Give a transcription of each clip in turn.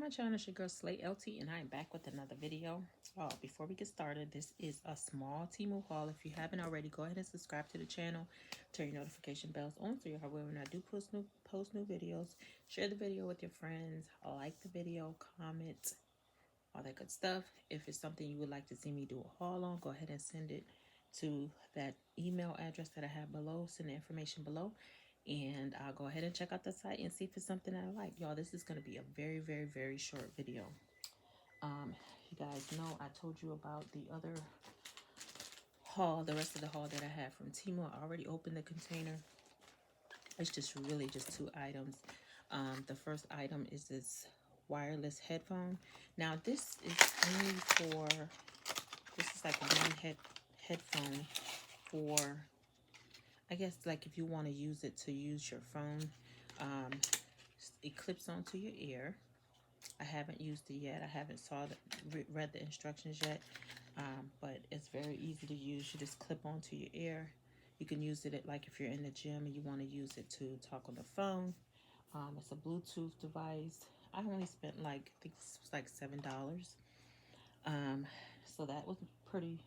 my channel. It's your girl Slay LT, and I am back with another video. Before we get started, this is a small Temu haul. If you haven't already, go ahead and subscribe to the channel. Turn your notification bells on so you're aware when I do post new videos. Share the video with your friends. Like the video, comment, all that good stuff. If it's something you would like to see me do a haul on, go ahead and send it to that email address that I have below. Send the information below, and I'll go ahead and check out the site and see if it's something I like. Y'all, this is going to be a very, very, very short video. You guys know I told you about the other haul, the rest of the haul that I had from Temu. I already opened the container. It's just really just two items. The first item is this wireless headphone. Now this is only for, this is like one headphone for, I guess, like if you want to use it to use your phone. It clips onto your ear. I haven't used it yet. I haven't read the instructions yet, but it's very easy to use. You just clip onto your ear. You can use it like if you're in the gym and you want to use it to talk on the phone. It's a Bluetooth device. I only spent like, I think it was like $7. So that was pretty,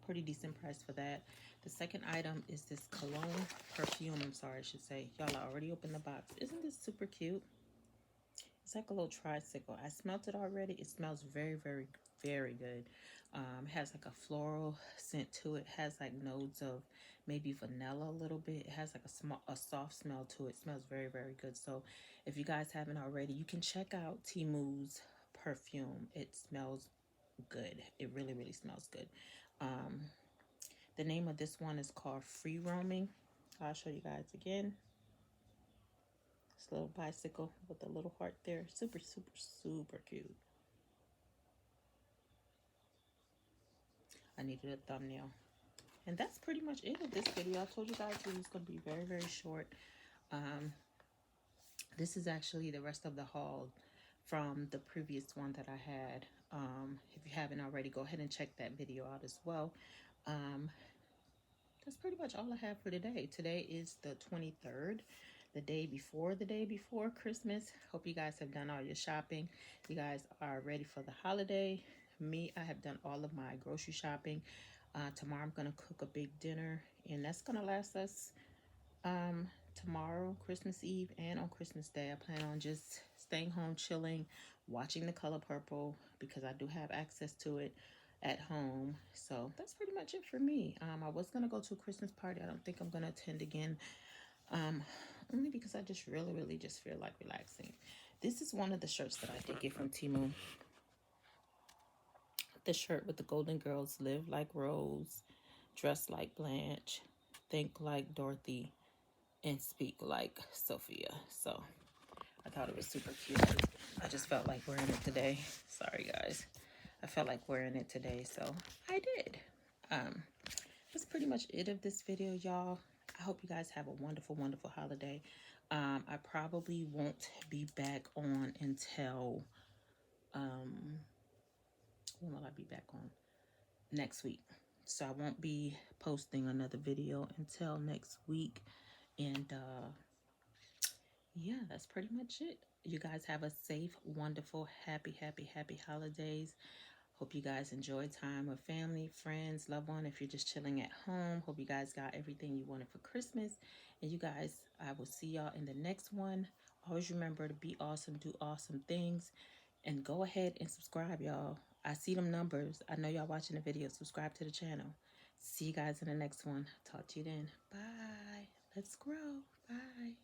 pretty decent price for that. The second item is this cologne perfume. I'm sorry, I should say. Y'all, I already opened the box. Isn't this super cute? It's like a little tricycle. I smelled it already. It smells very, very, very good. It has like a floral scent to it. It has like notes of maybe vanilla a little bit. It has like a soft smell to it. It smells very, very good. So if you guys haven't already, you can check out Temu's perfume. It smells good. It really, really smells good. The name of this one is called Free Roaming. I'll show you guys again. This little bicycle with a little heart there. Super, super, super cute. I needed a thumbnail. And that's pretty much it of this video. I told you guys it was going to be very, very short. This is actually the rest of the haul from the previous one that I had. If you haven't already, go ahead and check that video out as well. That's pretty much all I have for today. Today is the 23rd, the day before Christmas. Hope you guys have done all your shopping. You guys are ready for the holiday. Me, I have done all of my grocery shopping. Tomorrow I'm going to cook a big dinner, and that's going to last us tomorrow, Christmas Eve, and on Christmas Day. I plan on just staying home, chilling, watching The Color Purple, because I do have access to it at home. So that's pretty much it for me. I was going to go to a Christmas party. I don't think I'm going to attend again, only because I just really just feel like relaxing. This is one of the shirts that I did get from Temu. The shirt with the Golden Girls: live like Rose, dress like Blanche, think like Dorothy, and speak like Sophia. So I thought it was super cute. I just felt like wearing it today. Sorry guys, I felt like wearing it today, so I did. That's pretty much it of this video, y'all. I hope you guys have a wonderful holiday. I probably won't be back on until when will I be back on? Next week. So I won't be posting another video until next week. And yeah, that's pretty much it. You guys have a safe, wonderful, happy holidays. Hope you guys enjoy time with family, friends, loved one. If you're just chilling at home, hope you guys got everything you wanted for Christmas. And you guys, I will see y'all in the next one. Always remember to be awesome, do awesome things, and go ahead and subscribe, y'all. I see them numbers. I know y'all watching the video. Subscribe to the channel. See you guys in the next one. Talk to you then. Bye. Let's grow. Bye.